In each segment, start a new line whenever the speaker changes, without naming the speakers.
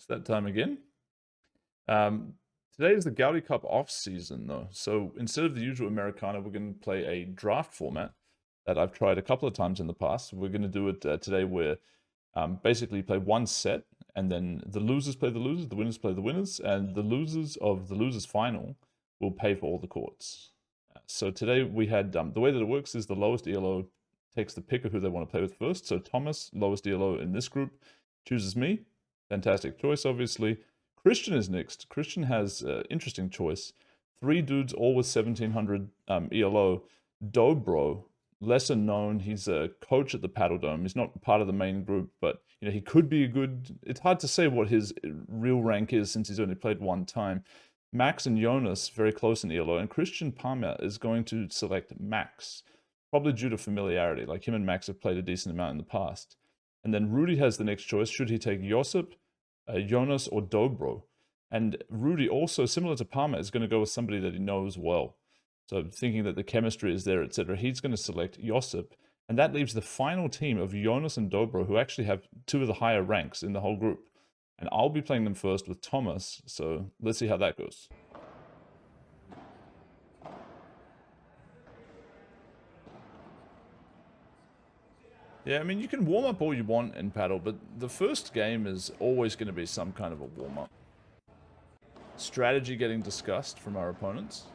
It's that time again. Today is the Gaudi Cup off season, though. So instead of the usual Americana, we're going to play a draft format that I've tried a couple of times in the past. We're going to do it today where basically you play one set, and then the losers play the losers, the winners play the winners, and the losers of the losers final will pay for all the courts. So today we had, the way that it works is the lowest ELO takes the pick of who they want to play with first. So Thomas, lowest ELO in this group, chooses me. Fantastic choice, obviously. Christian is next. Christian has interesting choice. 3 dudes, all with 1700 ELO. Dobro, lesser known. He's a coach at the Padel Dome. He's not part of the main group, but he could be a good. It's hard to say what his real rank is since he's only played one time. Max and Jonas very close in ELO, and Christian Palmer is going to select Max, probably due to familiarity. Like him and Max have played a decent amount in the past. And then Rudy has the next choice. Should he take Josip, Jonas, or Dobro? And Rudy, also similar to Palmer, is going to go with somebody that he knows well. So thinking that the chemistry is there, etc., he's going to select Josip. And that leaves the final team of Jonas and Dobro, who actually have 2 of the higher ranks in the whole group. And I'll be playing them first with Thomas, so let's see how that goes. Yeah, I mean, you can warm up all you want in Padel, but the first game is always going to be some kind of a warm-up. Strategy getting discussed from our opponents.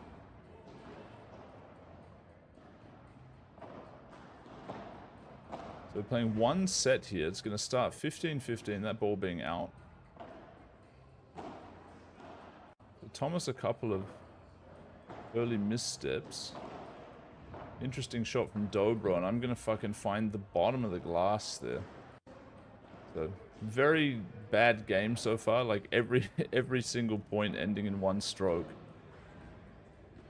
So we're playing one set here. It's going to start 15-15, that ball being out. So Thomas, a couple of early missteps. Interesting shot from Dobro, and I'm going to fucking find the bottom of the glass there. So, very bad game so far, like every single point ending in one stroke.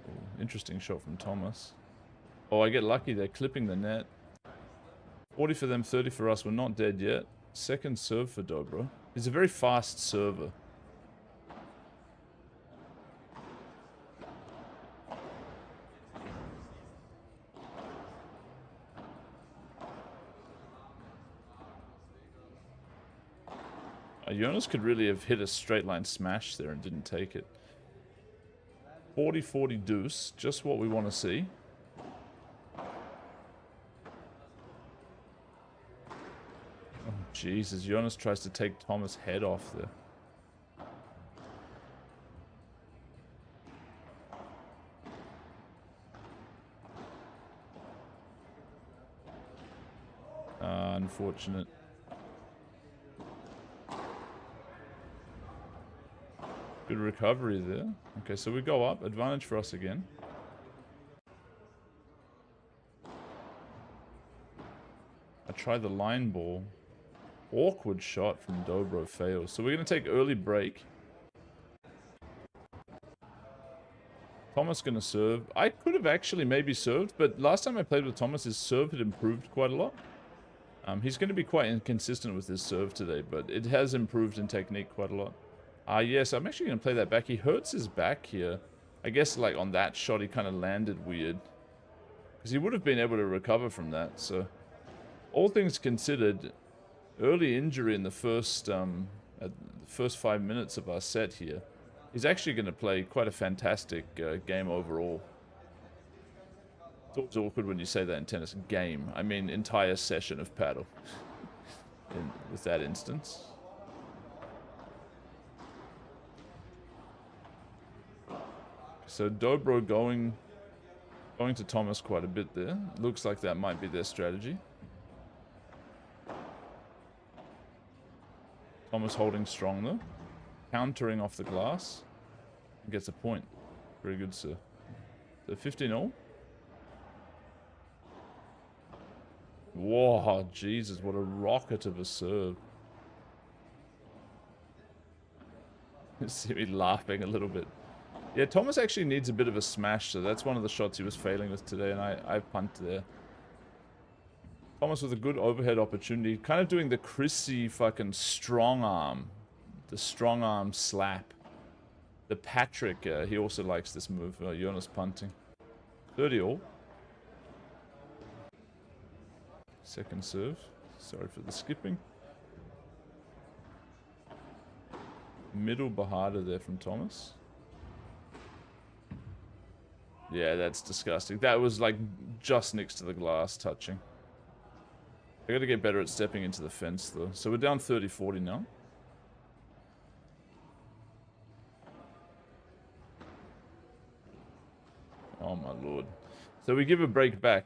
Ooh, interesting shot from Thomas. Oh, I get lucky, they're clipping the net. 40 for them, 30 for us, we're not dead yet. Second serve for Dobro. He's a very fast server. Jonas could really have hit a straight line smash there and didn't take it. 40-40 deuce, just what we want to see. Oh, Jesus. Jonas tries to take Thomas' head off there. Unfortunate. Good recovery there. Okay, so we go up. Advantage for us again. I try the line ball. Awkward shot from Dobro, fails. So we're going to take early break. Thomas going to serve. I could have actually maybe served, but last time I played with Thomas, his serve had improved quite a lot. He's going to be quite inconsistent with his serve today, but it has improved in technique quite a lot. Yes, I'm actually going to play that back. He hurts his back here. I guess, like, on that shot, he kind of landed weird. Because he would have been able to recover from that, so... All things considered, early injury in the first 5 minutes of our set here. He's actually going to play quite a fantastic game overall. It's always awkward when you say that in tennis. Game. I mean, entire session of paddle. With that instance. So Dobro going to Thomas quite a bit there. Looks like that might be their strategy. Thomas holding strong though. Countering off the glass. Gets a point. Very good, sir. So 15-all. Whoa, Jesus, what a rocket of a serve. See me laughing a little bit. Yeah, Thomas actually needs a bit of a smash, so that's one of the shots he was failing with today, and I punted there. Thomas with a good overhead opportunity, kind of doing the Chrissy fucking strong arm. The strong arm slap. The Patrick, he also likes this move, Jonas punting. 30-all. Second serve. Sorry for the skipping. Middle Bahada there from Thomas. Yeah, that's disgusting. That was like just next to the glass touching. I gotta get better at stepping into the fence though. So we're down 30-40 now. Oh my lord. So we give a break back.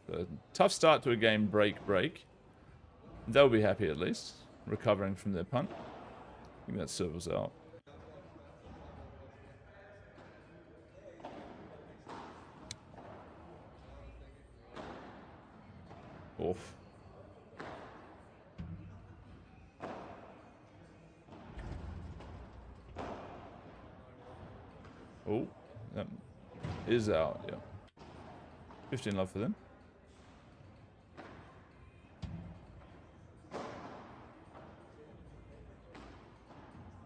So tough start to a game, break. They'll be happy at least. Recovering from their punt. I think that serve was out. Oof. Oh, that is out, yeah. 15 love for them.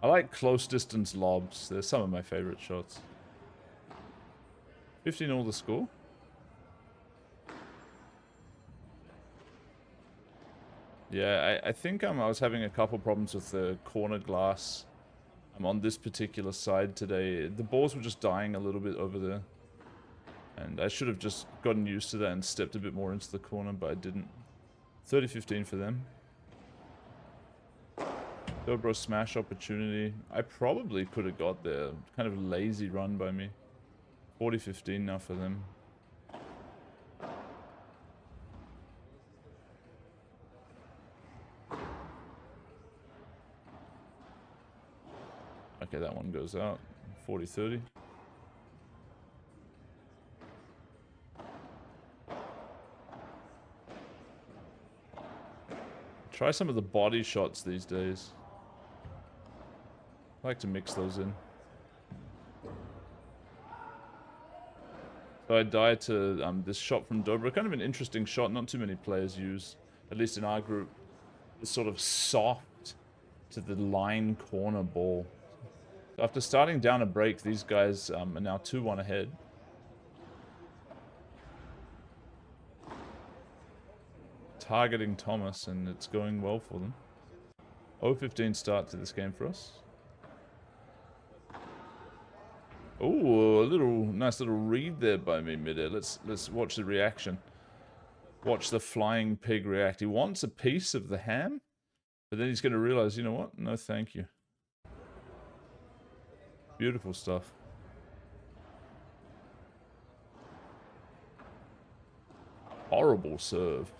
I like close distance lobs. They're some of my favorite shots. 15 all the score. Yeah, I think I was having a couple problems with the corner glass. I'm on this particular side today. The balls were just dying a little bit over there. And I should have just gotten used to that and stepped a bit more into the corner, but I didn't. 30-15 for them. Dobro smash opportunity. I probably could have got there. Kind of lazy run by me. 40-15 now for them. Okay, that one goes out. 40-30. Try some of the body shots these days. I like to mix those in. So I died to this shot from Dobro. Kind of an interesting shot. Not too many players use, at least in our group. This sort of soft to the line corner ball. After starting down a break, these guys are now 2-1 ahead. Targeting Thomas, and it's going well for them. 0-15 start to this game for us. Oh, a nice little read there by me midair. Let's watch the reaction. Watch the flying pig react. He wants a piece of the ham, but then he's going to realize, you know what? No, thank you. Beautiful stuff. Horrible serve.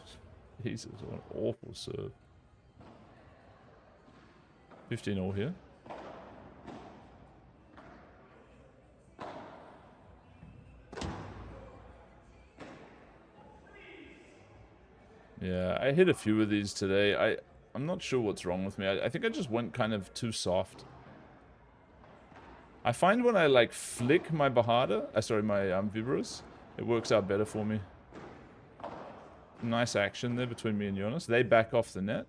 Jesus, what an awful serve. 15 all here. Yeah, I hit a few of these today. I'm not sure what's wrong with me. I think I just went kind of too soft. I find when I like flick my Bahada, my Vibros, it works out better for me. Nice action there between me and Jonas. They back off the net.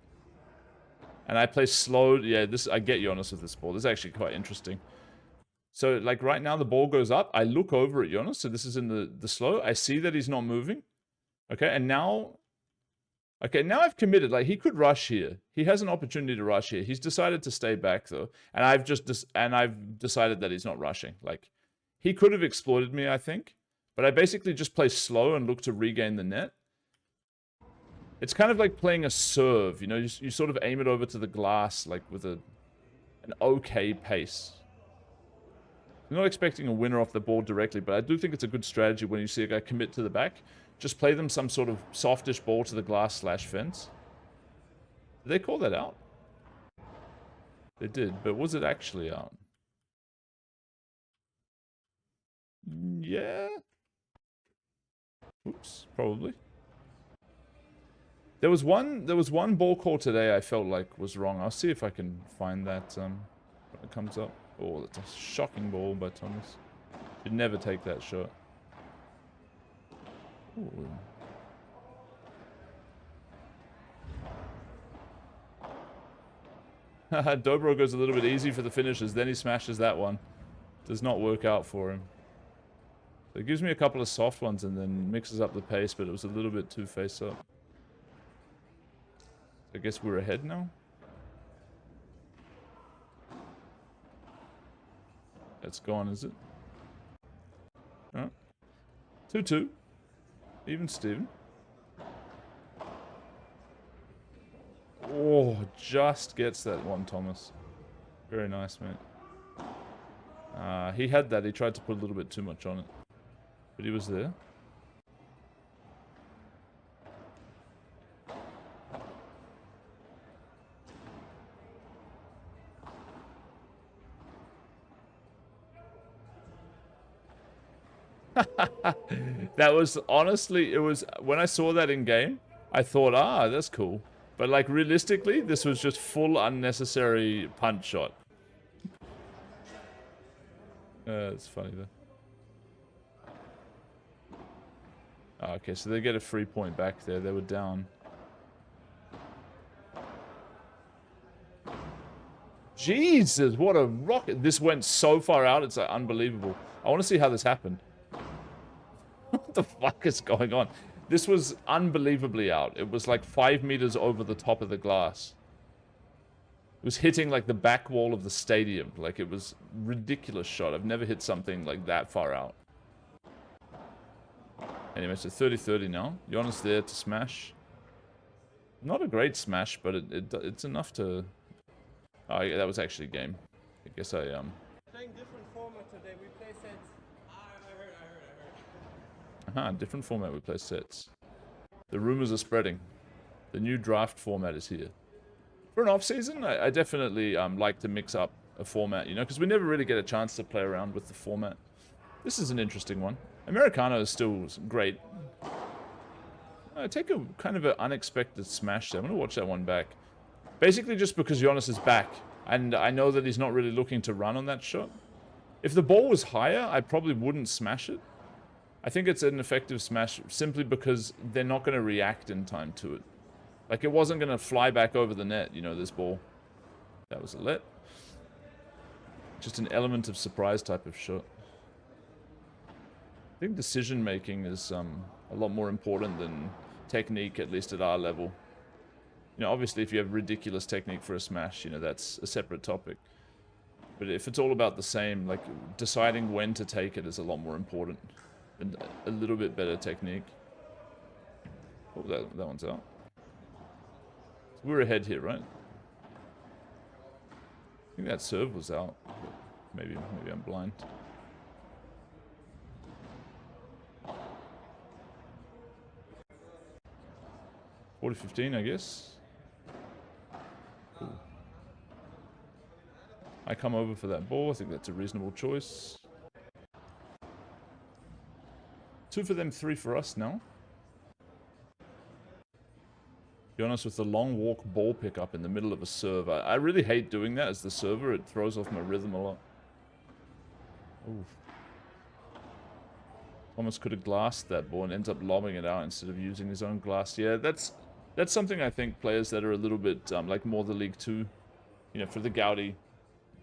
And I play slow. Yeah, I get Jonas with this ball. This is actually quite interesting. So like right now the ball goes up. I look over at Jonas. So this is in the slow. I see that he's not moving. Okay, and now... Okay, now I've committed. Like, he could rush here. He has an opportunity to rush here. He's decided to stay back, though. And I've decided that he's not rushing. Like, he could have exploited me, I think. But I basically just play slow and look to regain the net. It's kind of like playing a serve. You know, you sort of aim it over to the glass, like, with an okay pace. I'm not expecting a winner off the ball directly, but I do think it's a good strategy when you see a guy commit to the back. Just play them some sort of softish ball to the glass/fence. Did they call that out? They did, but was it actually out? Yeah. Oops, probably. There was one ball call today I felt like was wrong. I'll see if I can find that when it comes up. Oh, that's a shocking ball by Thomas. Should never take that shot. Ooh. Dobro goes a little bit easy for the finishes, then he smashes that one. Does not work out for him. So it gives me a couple of soft ones and then mixes up the pace, but it was a little bit too face up. I guess we're ahead now. It's gone, is it? Alright. 2-2. Even Steven. Oh, just gets that one, Thomas. Very nice, mate. He had that. He tried to put a little bit too much on it. But he was there. That was, honestly, it was, when I saw that in game, I thought, that's cool. But, like, realistically, this was just full unnecessary punch shot. It's funny, though. Okay, so they get a free point back there. They were down. Jesus, what a rocket. This went so far out, it's like, unbelievable. I want to see how this happened. What the fuck is going on? This was unbelievably out. It was like 5 meters over the top of the glass. It was hitting like the back wall of the stadium. Like, it was a ridiculous shot. I've never hit something like that far out. Anyway, so 30-30 now. Jonas there to smash. Not a great smash, but it's enough to... Oh, yeah, that was actually a game. I guess
Playing different format today. We play sets. I heard.
Different format, we play sets. The rumors are spreading. The new draft format is here. For an off-season, I definitely like to mix up a format, you know, because we never really get a chance to play around with the format. This is an interesting one. Americano is still great. I take a kind of an unexpected smash there. I'm going to watch that one back. Basically just because Jonas is back, and I know that he's not really looking to run on that shot. If the ball was higher, I probably wouldn't smash it. I think it's an effective smash simply because they're not going to react in time to it. Like, it wasn't going to fly back over the net, you know, this ball. That was a let. Just an element of surprise type of shot. I think decision making is a lot more important than technique, at least at our level. You know, obviously if you have ridiculous technique for a smash, you know, that's a separate topic. But if it's all about the same, like, deciding when to take it is a lot more important. And a little bit better technique. Oh, that one's out. So we're ahead here, right? I think that serve was out. Maybe I'm blind. $40-15, I guess. Cool. I come over for that ball. I think that's a reasonable choice. 2 for them, 3 for us now. Be honest, with the long walk ball pickup in the middle of a serve, I really hate doing that as the server. It throws off my rhythm a lot. Ooh. Thomas could have glassed that ball and ends up lobbing it out instead of using his own glass. Yeah, that's something I think players that are a little bit like more the League 2, you know, for the Gaudy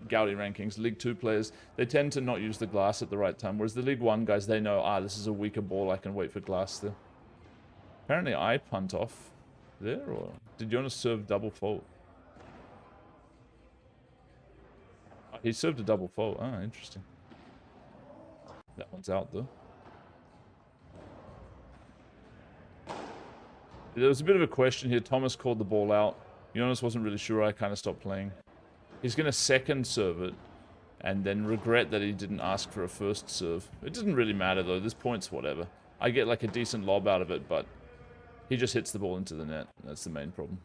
rankings, League 2 players, they tend to not use the glass at the right time, whereas the League 1 guys, they know, this is a weaker ball, I can wait for glass there. Apparently I punt off there, or did Jonas serve double fault? He served a double fault. Interesting. That one's out though. There was a bit of a question here. Thomas called the ball out. Jonas wasn't really sure. I kind of stopped playing. He's going to second serve it and then regret that he didn't ask for a first serve. It doesn't really matter though. This point's whatever. I get like a decent lob out of it, but he just hits the ball into the net. That's the main problem.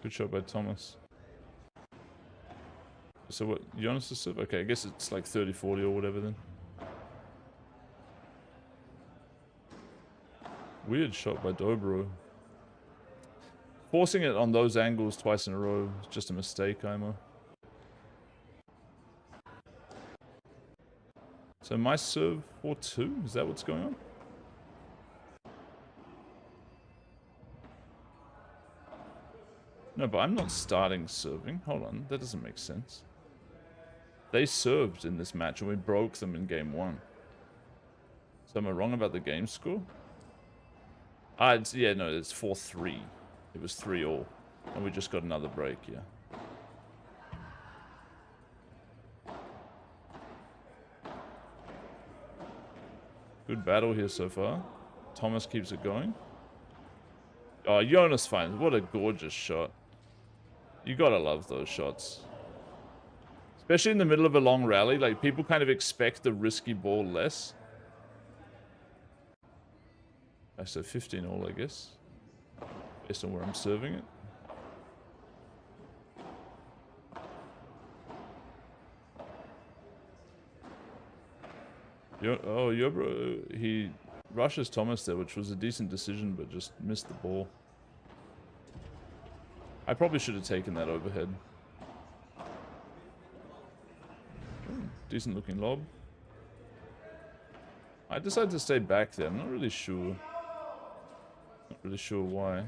Good shot by Thomas. So what, Jonas is serve? Okay, I guess it's like 30-40 or whatever then. Weird shot by Dobro. Forcing it on those angles twice in a row is just a mistake, Imo. So my serve 4-2? Is that what's going on? No, but I'm not starting serving. Hold on, that doesn't make sense. They served in this match and we broke them in game 1. So am I wrong about the game score? Ah, it's, yeah, no, it's 4-3. It was 3-all. And we just got another break, yeah. Good battle here so far. Thomas keeps it going. Oh, Jonas finds. What a gorgeous shot. You gotta love those shots. Especially in the middle of a long rally. Like, people kind of expect the risky ball less. So 15-all, I guess. Based on where I'm serving it. Yobro, he rushes Thomas there, which was a decent decision, but just missed the ball. I probably should have taken that overhead. Decent looking lob. I decided to stay back there. I'm not really sure. Not really sure why.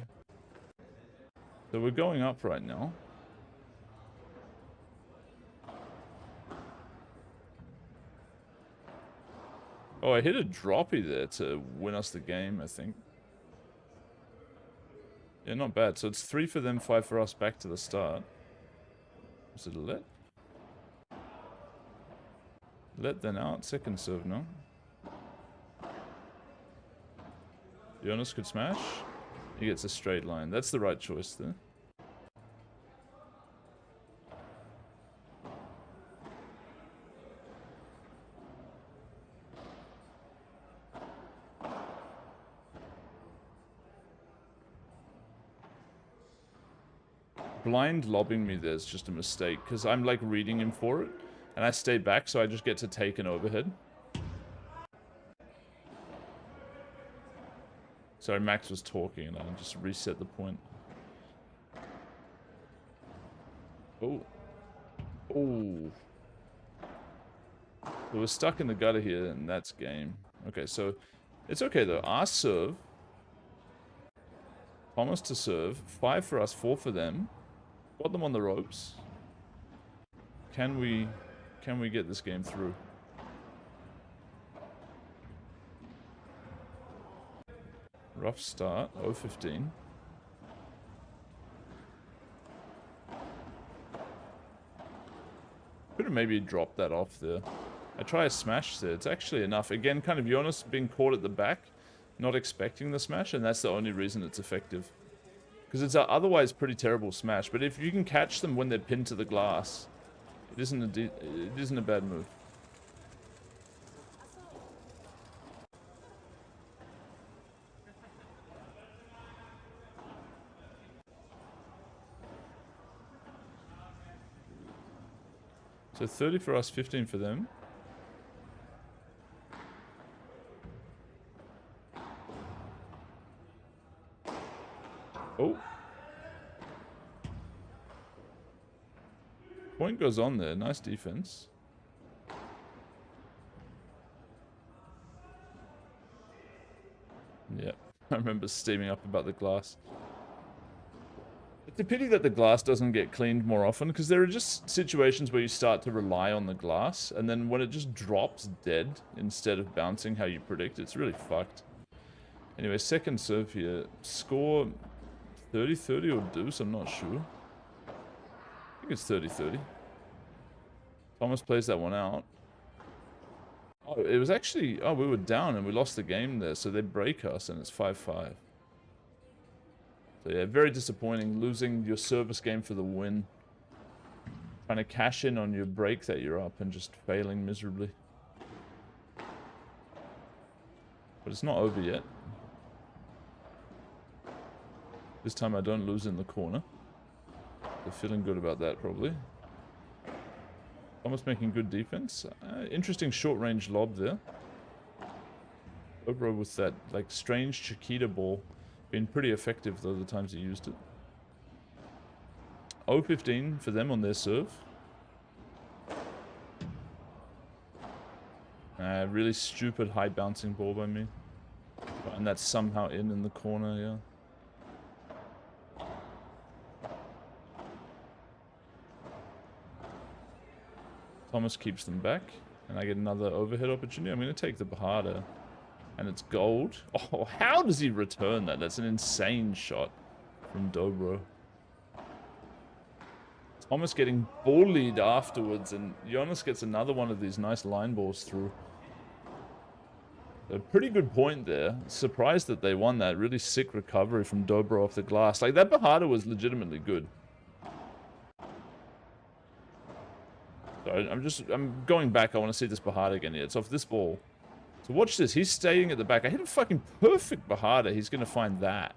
So we're going up right now. Oh, I hit a droppy there to win us the game, I think. Yeah, not bad. So it's 3 for them, 5 for us, back to the start. Was it a let? Let then out. Second serve now. Jonas could smash. He gets a straight line. That's the right choice there. Blind lobbing me there's just a mistake, because I'm like reading him for it, and I stay back, so I just get to take an overhead. Sorry, Max was talking, and I just reset the point. Oh. Oh. We're stuck in the gutter here, and that's game. Okay, so it's okay, though. Our serve. Thomas to serve. 5 for us, 4 for them. Got them on the ropes. Can we get this game through? Rough start. 0-15. Could have maybe dropped that off there. I try a smash there. It's actually enough. Again, kind of Jonas being caught at the back, not expecting the smash, and that's the only reason it's effective. Because it's an otherwise pretty terrible smash, but if you can catch them when they're pinned to the glass, it isn't a bad move. So 30 for us, 15 for them. Oh. Point goes on there. Nice defense. Yeah, I remember steaming up about the glass. It's a pity that the glass doesn't get cleaned more often, because there are just situations where you start to rely on the glass, and then when it just drops dead instead of bouncing how you predict, it's really fucked. Anyway, second serve here. Score 30-30 or deuce, I'm not sure. I think it's 30-30. Thomas plays that one out. Oh, it was actually... Oh, we were down and we lost the game there, so they break us and it's 5-5. So yeah, very disappointing, losing your service game for the win. Trying to cash in on your break that you're up and just failing miserably. But it's not over yet. This time I don't lose in the corner. So feeling good about that, probably. Almost making good defense. Interesting short-range lob there. Obro with that, like, strange Chiquita ball. Been pretty effective, though, the times he used it. 0-15 for them on their serve. Really stupid high bouncing ball by me. And that's somehow in the corner, yeah. Thomas keeps them back, and I get another overhead opportunity. I'm going to take the Bahada. And it's gold. Oh, how does he return that? That's an insane shot from Dobro. Thomas getting bullied afterwards, and Jonas gets another one of these nice line balls through. A pretty good point there. Surprised that they won that. Really sick recovery from Dobro off the glass. Like, that Bajada was legitimately good. So I'm going back. I want to see this Bajada again here. It's off this ball. So watch this. He's staying at the back. I hit a fucking perfect Bajada. He's going to find that.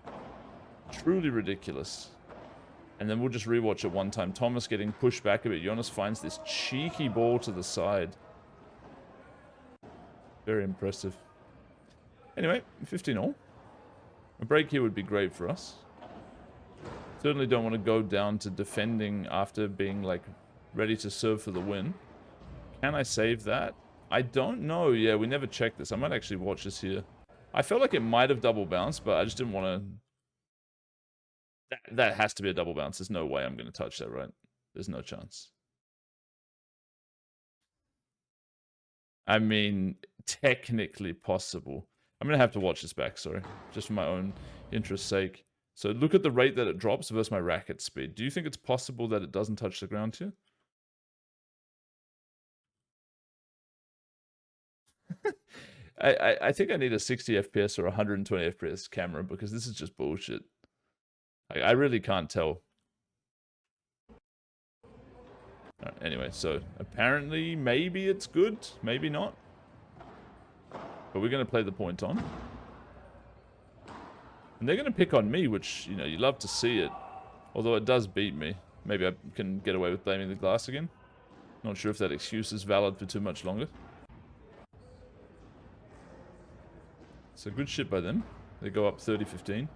Truly ridiculous. And then we'll just rewatch it one time. Thomas getting pushed back a bit. Jonas finds this cheeky ball to the side. Very impressive. Anyway, 15-all. A break here would be great for us. Certainly don't want to go down to defending after being, like, ready to serve for the win. Can I save that? I don't know. Yeah, we never checked this. I might actually watch this here. I felt like it might have double bounced, but I just didn't want to... That has to be a double bounce. There's no way I'm going to touch that, right? There's no chance. I mean, technically possible. I'm going to have to watch this back, sorry. Just for my own interest's sake. So look at the rate that it drops versus my racket speed. Do you think it's possible that it doesn't touch the ground here? I think I need a 60 FPS or 120 FPS camera because this is just bullshit. I really can't tell. Right, anyway, so apparently maybe it's good, maybe not. But we're going to play the point on. And they're going to pick on me, which, you know, you love to see it. Although it does beat me. Maybe I can get away with blaming the glass again. Not sure if that excuse is valid for too much longer. So good shit by them. They go up 30-15.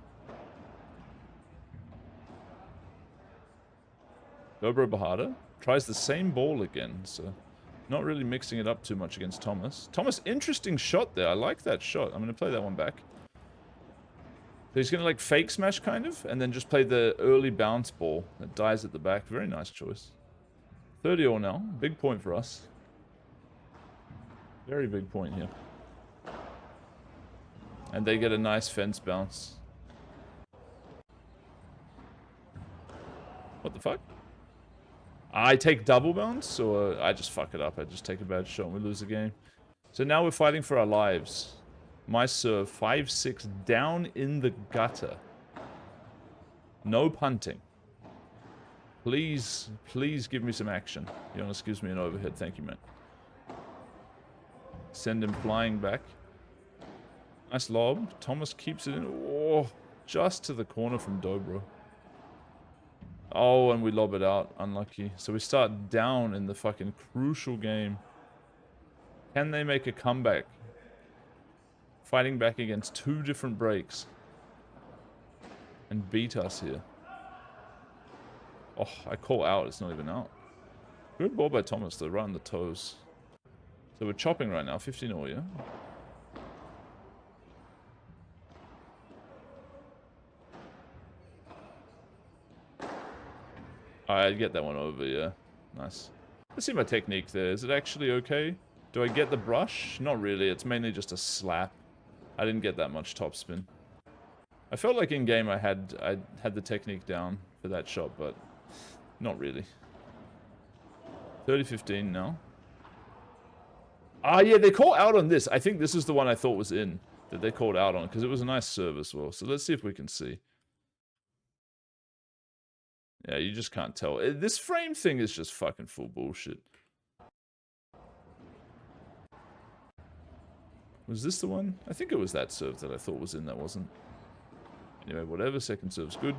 Dobro Bajada tries the same ball again, so not really mixing it up too much against Thomas. Thomas, interesting shot there. I like that shot. I'm going to play that one back. So he's going to like fake smash kind of, and then just play the early bounce ball that dies at the back. Very nice choice. 30-all now. Big point for us. Very big point here. And they get a nice fence bounce. What the fuck? I take double bounce, or I just fuck it up. I just take a bad shot and we lose the game. So now we're fighting for our lives. My serve, 5-6, down in the gutter. No punting. Please, please give me some action. Jonas gives me an overhead. Thank you, man. Send him flying back. Nice lob. Thomas keeps it in. Oh, just to the corner from Dobro. Oh, and we lob it out. Unlucky. So we start down in the fucking crucial game. Can they make a comeback? Fighting back against two different breaks. And beat us here. Oh, I call out. It's not even out. Good ball by Thomas, though. Right on the toes. So we're chopping right now. 15-all, yeah? I get that one over, yeah. Nice. Let's see my technique there. Is it actually okay? Do I get the brush? Not really. It's mainly just a slap. I didn't get that much topspin. I felt like in game I had the technique down for that shot, but not really. 30-15 now. Ah, yeah, they call out on this. I think this is the one I thought was in that they called out on because it was a nice serve as well. So let's see if we can see. Yeah, you just can't tell. This frame thing is just fucking full bullshit. Was this the one? I think it was that serve that I thought was in that wasn't. Anyway, whatever. Second serve's good.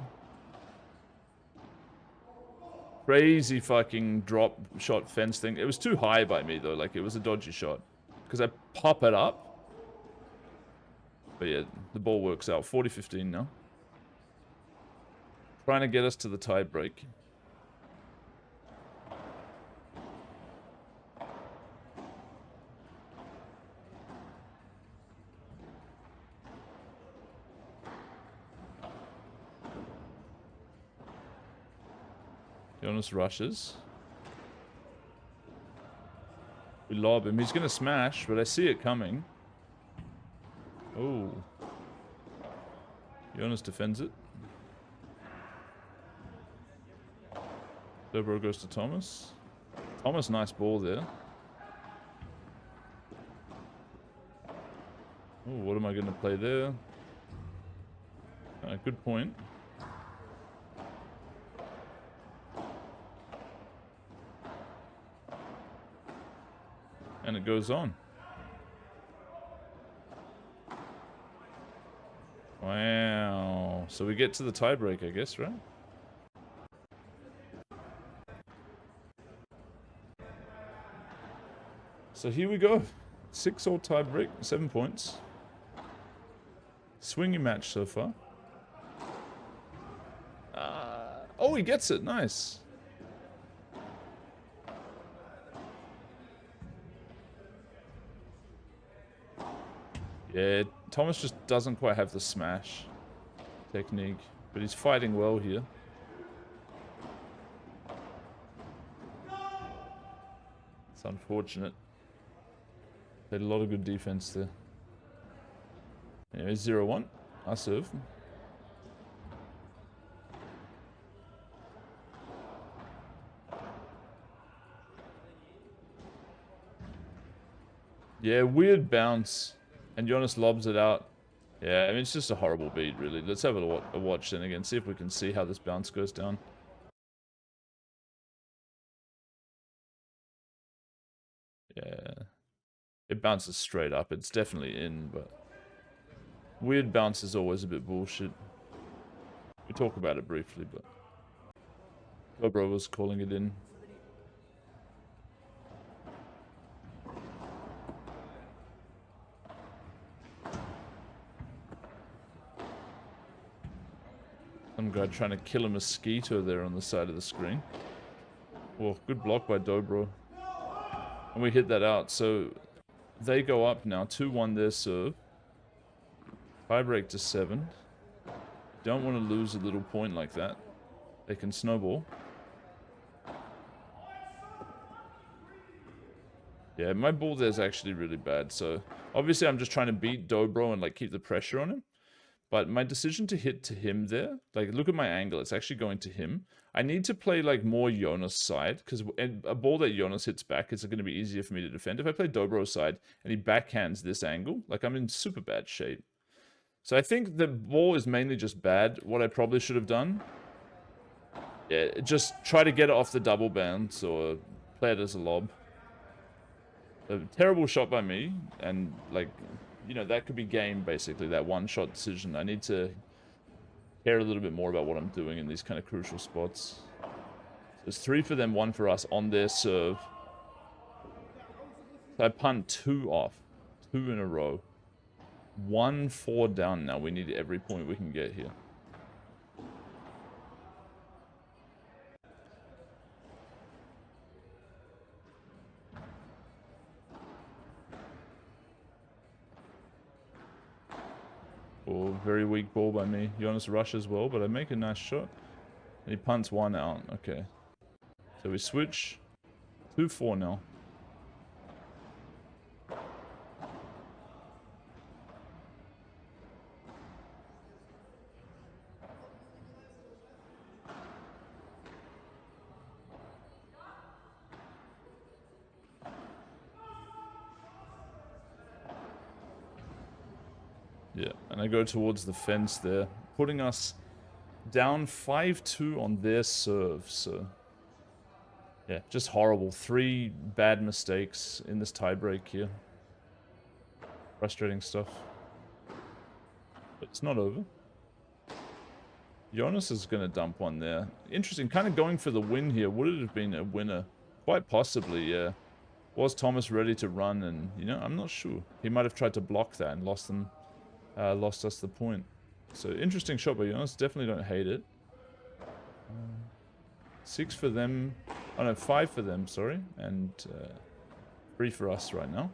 Crazy fucking drop shot fence thing. It was too high by me though. Like, it was a dodgy shot. Because I pop it up. But yeah, the ball works out. 40-15 now. Trying to get us to the tie break. Jonas rushes. We lob him. He's going to smash, but I see it coming. Oh. Jonas defends it. Dobro goes to Thomas. Thomas, nice ball there. Oh, what am I going to play there? Good point. And it goes on. Wow. So we get to the tiebreak, I guess, right? So here we go. 6-all tiebreak, 7 points. Swingy match so far. Oh, he gets it. Nice. Yeah, Thomas just doesn't quite have the smash technique, but he's fighting well here. It's unfortunate. Played a lot of good defense there. Anyway, 0-1. I serve. Yeah, weird bounce. And Jonas lobs it out. Yeah, I mean, it's just a horrible beat, really. Let's have a watch then again. See if we can see how this bounce goes down. Yeah. It bounces straight up. It's definitely in, but... Weird bounce is always a bit bullshit. We talk about it briefly, but... Dobro was calling it in. Some guy trying to kill a mosquito there on the side of the screen. Oh, good block by Dobro. And we hit that out, so they go up now. 2-1 their serve. Tiebreak to 7. Don't want to lose a little point like that. They can snowball. Yeah, my ball there is actually really bad, so obviously I'm just trying to beat Dobro and like keep the pressure on him. But my decision to hit to him there, like look at my angle, it's actually going to him. I need to play like more Jonas' side, because a ball that Jonas hits back is going to be easier for me to defend. If I play Dobro's side and he backhands this angle, like I'm in super bad shape. So I think the ball is mainly just bad. What I probably should have done, yeah, just try to get it off the double bounce or play it as a lob. A terrible shot by me, and like, you know, that could be game, basically, that one-shot decision. I need to care a little bit more about what I'm doing in these kind of crucial spots. So it's 3 for them, 1 for us on their serve. So I punt 2 off. 2 in a row. 1-4 down now. We need every point we can get here. Oh, very weak ball by me. Jonas rushes well, but I make a nice shot. And he punts 1 out. Okay. So we switch. 2-4 now. Yeah, and I go towards the fence there, putting us down 5-2 on their serve, so... Yeah, just horrible. 3 bad mistakes in this tiebreak here. Frustrating stuff. But it's not over. Jonas is going to dump one there. Interesting, kind of going for the win here. Would it have been a winner? Quite possibly, yeah. Was Thomas ready to run? And, you know, I'm not sure. He might have tried to block that and lost us the point. So, interesting shot by Jonas. Definitely don't hate it. 6 for them. Oh no, 5 for them, sorry. And 3 for us right now.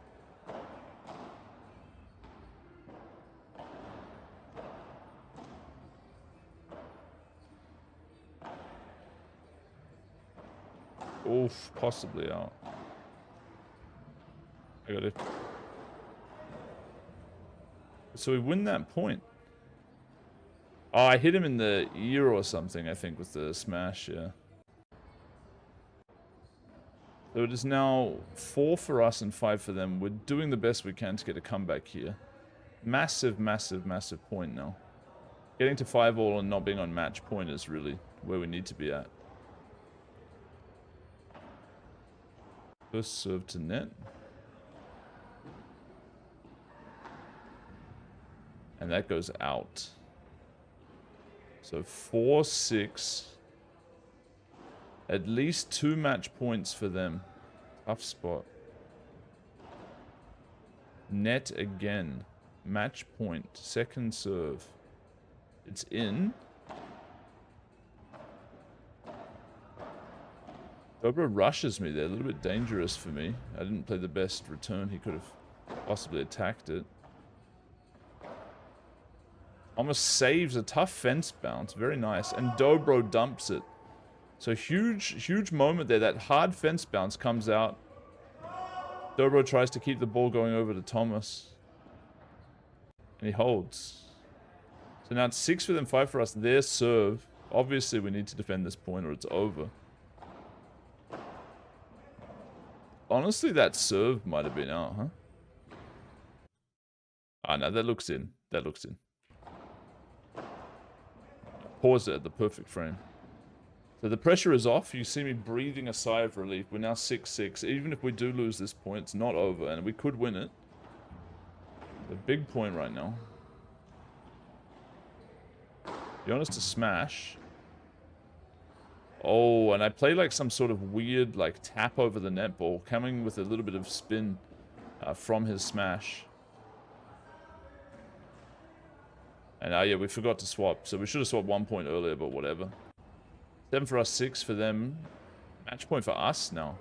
Oof, possibly out. I got it. So we win that point. Oh, I hit him in the ear or something, I think, with the smash, yeah. So it is now 4 for us and 5 for them. We're doing the best we can to get a comeback here. Massive, massive, massive point now. Getting to 5-all and not being on match point is really where we need to be at. First serve to net. And that goes out. So 4-6. At least 2 match points for them. Tough spot. Net again. Match point. Second serve. It's in. Dobra rushes me there. A little bit dangerous for me. I didn't play the best return. He could have possibly attacked it. Almost saves a tough fence bounce. Very nice. And Dobro dumps it. So huge moment there. That hard fence bounce comes out. Dobro tries to keep the ball going over to Thomas. And he holds. So now it's 6 for them, 5 for us. Their serve. Obviously we need to defend this point or it's over. Honestly, that serve might have been out, huh? Ah, no, that looks in. That looks in. Pause it at the perfect frame. So the pressure is off. You see me breathing a sigh of relief. We're now 6-6. Even if we do lose this point, it's not over, and we could win it. A big point right now. Jonas to smash. Oh, and I play like some sort of weird like tap over the net ball, coming with a little bit of spin from his smash. And yeah, we forgot to swap. So we should have swapped 1 point earlier, but whatever. 7 for us, 6 for them. Match point for us now.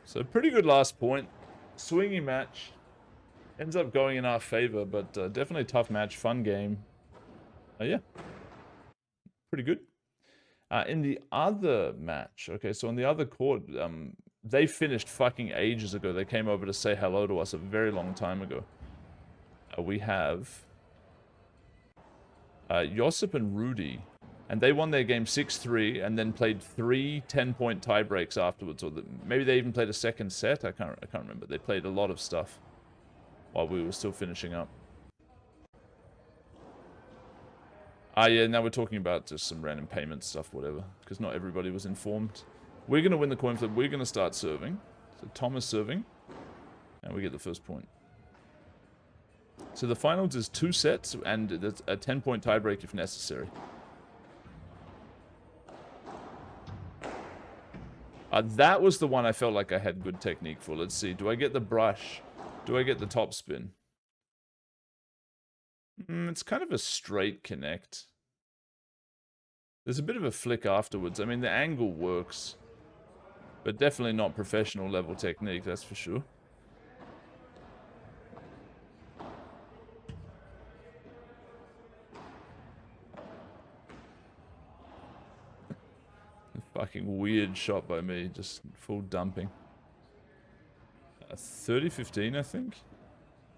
So pretty good last point. Swingy match. Ends up going in our favor, but definitely a tough match. Fun game. Yeah. Pretty good. In the other match, okay, so on the other court, they finished fucking ages ago. They came over to say hello to us a very long time ago. We have Josip and Rudy. And they won their game 6-3 and then played 3 10-point tie breaks afterwards. Or maybe they even played a second set. I can't remember. They played a lot of stuff while we were still finishing up. Yeah, now we're talking about just some random payment stuff, whatever. Because not everybody was informed. We're going to win the coin flip. We're going to start serving. So Thomas serving. And we get the first point. So the finals is 2 sets and a 10-point tiebreak if necessary. That was the one I felt like I had good technique for. Let's see. Do I get the brush? Do I get the top spin? It's kind of a straight connect. There's a bit of a flick afterwards. I mean, the angle works. But definitely not professional level technique, that's for sure. Fucking weird shot by me, just full dumping. 30-15, I think.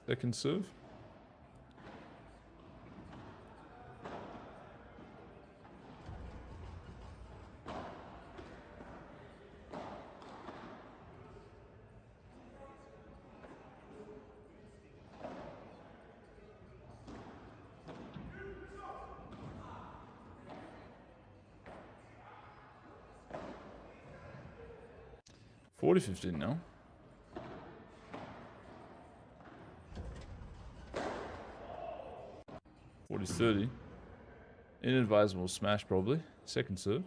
Second serve. $40-15 now. 40-30. Inadvisable smash, probably. Second serve.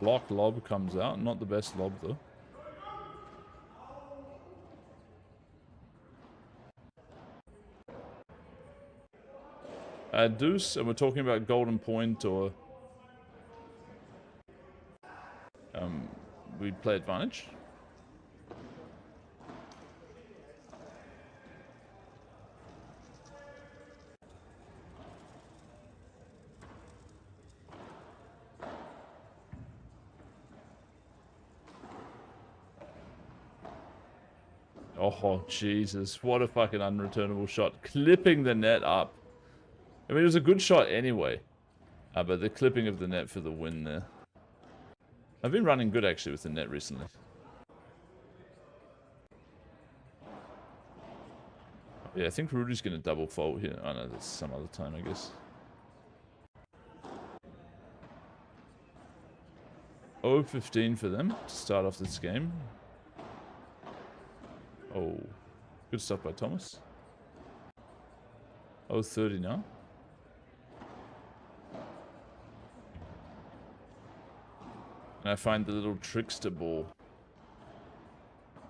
block lob comes out. Not the best lob, though. Deuce, and we're talking about golden point, or we play advantage. Oh, Jesus. What a fucking unreturnable shot. Clipping the net up. I mean, it was a good shot anyway. But the clipping of the net for the win there. I've been running good, actually, with the net recently. Yeah, I think Rudy's going to double fault here. Oh, no, that's some other time, I guess. Oh, 15 for them to start off this game. Oh, good stuff by Thomas. Oh, 30 now. And I find the little trickster ball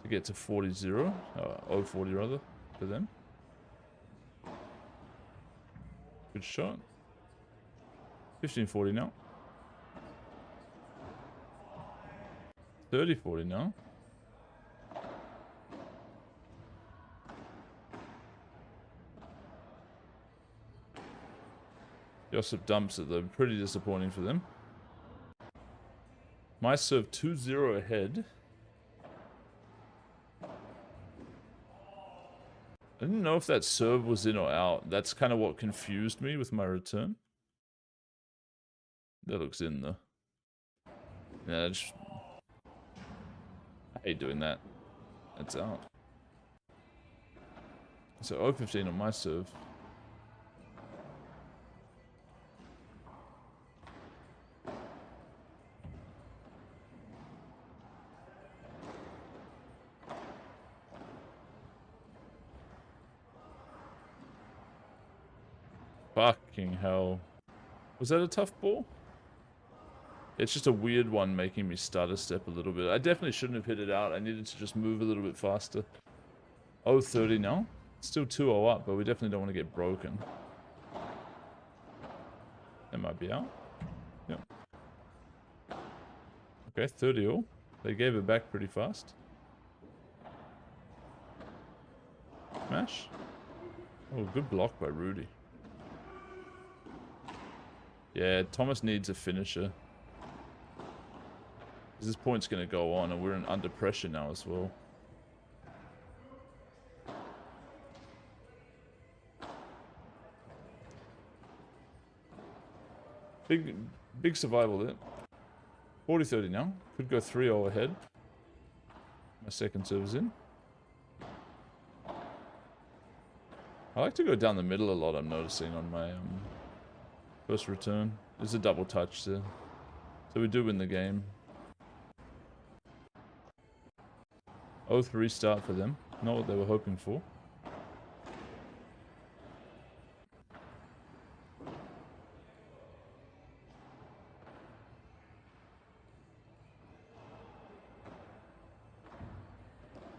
to get to 40-0. Oh, 40 rather, for them. Good shot. 15-40 now. 30-40 now. Josip dumps it though, pretty disappointing for them. My serve 2-0 ahead. I didn't know if that serve was in or out. That's kind of what confused me with my return. That looks in though. Yeah, I hate doing that. That's out. So 0-15 on my serve. Fucking hell. Was that a tough ball? It's just a weird one making me stutter step a little bit. I definitely shouldn't have hit it out. I needed to just move a little bit faster. 0-30 now. Still 2-0 up, but we definitely don't want to get broken. That might be out. Yep. Okay, 30-0. They gave it back pretty fast. Smash. Oh, good block by Rudy. Yeah, Thomas needs a finisher. This point's going to go on, and we're under pressure now as well. Big survival there. 40-30 now. Could go 3-0 ahead. My second serve is in. I like to go down the middle a lot, I'm noticing, on my first return. There's a double touch there. So we do win the game. 0-3 start for them. Not what they were hoping for.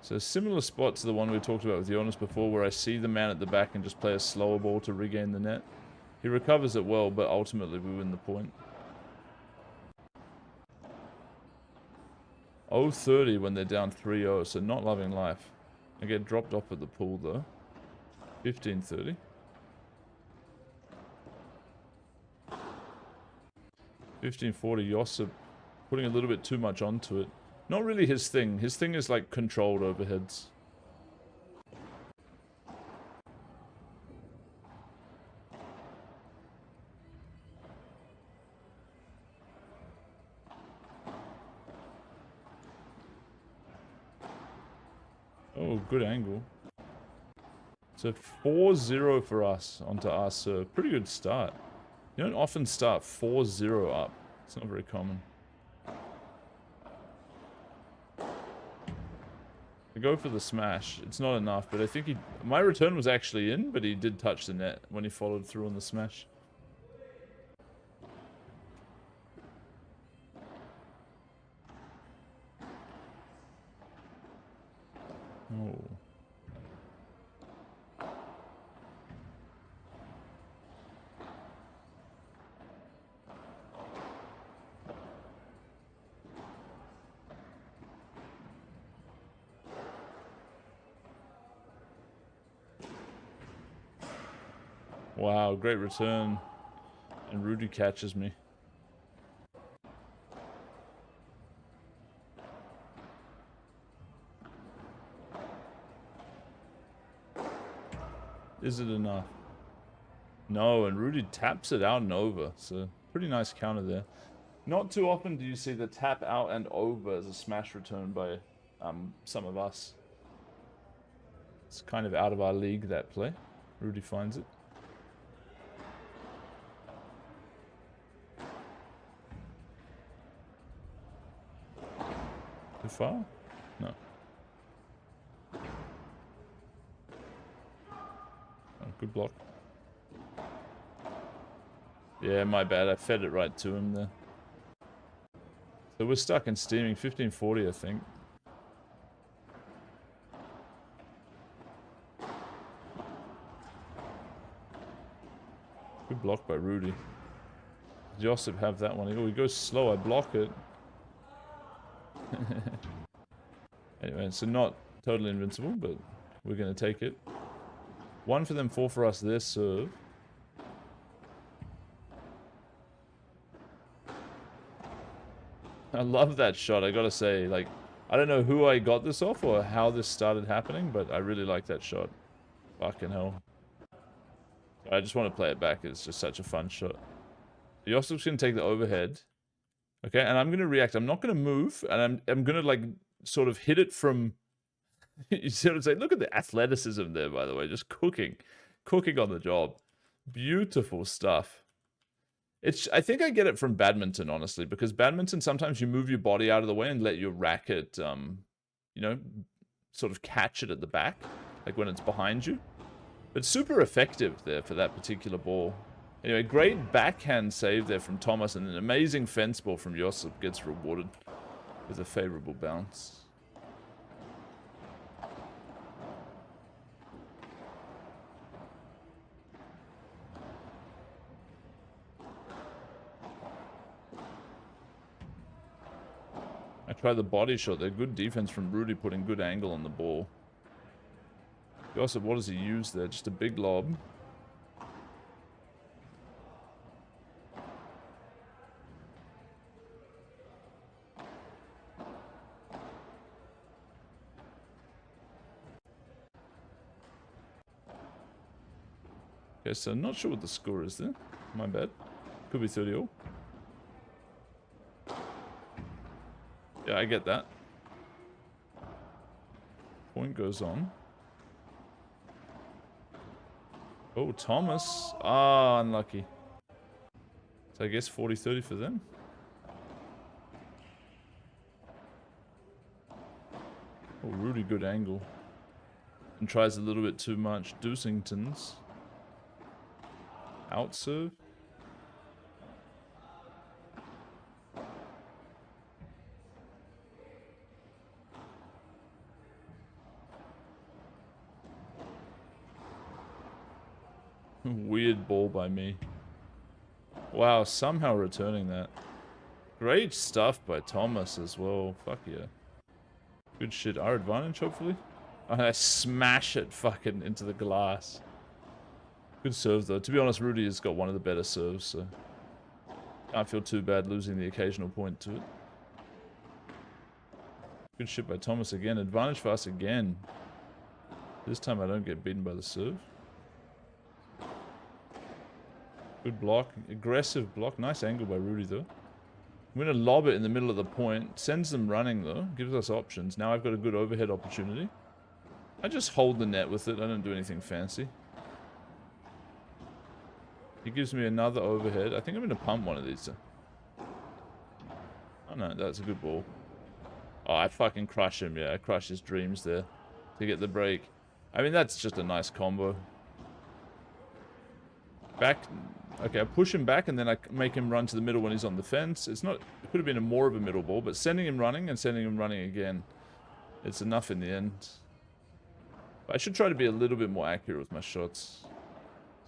So similar spot to the one we talked about with Jonas before, where I see the man at the back and just play a slower ball to regain the net. He recovers it well, but ultimately we win the point. 0-30 when they're down 3-0, so not loving life. I get dropped off at the pool though. 15-30. 15-40, Josip putting a little bit too much onto it. Not really his thing. His thing is like controlled overheads. Oh, good angle. So 4-0 for us onto our serve. Pretty good start. You don't often start 4-0 up. It's not very common. I go for the smash. It's not enough, but I think my return was actually in, but he did touch the net when he followed through on the smash. Wow, great return. And Rudy catches me. Is it enough? No, and Rudy taps it out and over. So, pretty nice counter there. Not too often do you see the tap out and over as a smash return by some of us. It's kind of out of our league, that play. Rudy finds it. Too far? No. Oh, good block. Yeah, my bad. I fed it right to him there. So we're stuck in steaming. 1540, I think. Good block by Rudy. Josip have that one. Oh, he goes slow. I block it. Anyway, so not totally invincible, but we're going to take it. 1 for them, 4 for us. Their serve. I love that shot, I gotta say. Like, I don't know who I got this off or how this started happening, but I really like that shot. Fucking hell. I just want to play it back. It's just such a fun shot. Josip's going to take the overhead. Okay, and I'm going to react. I'm not going to move, and I'm going to, like, sort of hit it from... You see what I'm saying? Look at the athleticism there, by the way. Just cooking. Cooking on the job. Beautiful stuff. I think I get it from badminton, honestly, because badminton, sometimes you move your body out of the way and let your racket, you know, sort of catch it at the back, like when it's behind you. But super effective there for that particular ball. Anyway, great backhand save there from Thomas, and an amazing fence ball from Josip gets rewarded with a favorable bounce. I try the body shot there. Good defense from Rudy, putting good angle on the ball. Josip, what does he use there? Just a big lob. Okay, so not sure what the score is there. My bad. Could be 30-all. Yeah, I get that. Point goes on. Oh, Thomas. Ah, unlucky. So I guess 40-30 for them. Oh, Rudy, good angle. And tries a little bit too much. Deucington's. Out serve. Weird ball by me. Wow, somehow returning that. Great stuff by Thomas as well. Fuck yeah. Good shit. Our advantage, hopefully. I smash it fucking into the glass. Good serve, though. To be honest, Rudy has got one of the better serves, so... Can't feel too bad losing the occasional point to it. Good shit by Thomas again. Advantage for us again. This time I don't get beaten by the serve. Good block. Aggressive block. Nice angle by Rudy, though. I'm going to lob it in the middle of the point. Sends them running, though. Gives us options. Now I've got a good overhead opportunity. I just hold the net with it. I don't do anything fancy. He gives me another overhead. I think I'm going to pump one of these. Oh, no. That's a good ball. Oh, I fucking crush him. Yeah, I crush his dreams there to get the break. I mean, that's just a nice combo. Back... Okay, I push him back and then I make him run to the middle when he's on the fence. It's not... It could have been more of a middle ball, but sending him running and sending him running again. It's enough in the end. But I should try to be a little bit more accurate with my shots.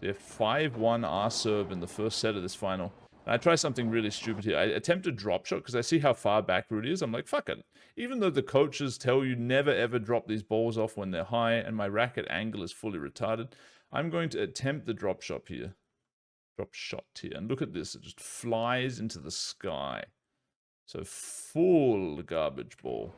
So yeah, 5-1 R serve in the first set of this final. And I try something really stupid here. I attempt a drop shot because I see how far back Rudy is. I'm like, fuck it. Even though the coaches tell you never ever drop these balls off when they're high and my racket angle is fully retarded, I'm going to attempt the drop shot here. Drop shot here. And look at this. It just flies into the sky. So full garbage ball.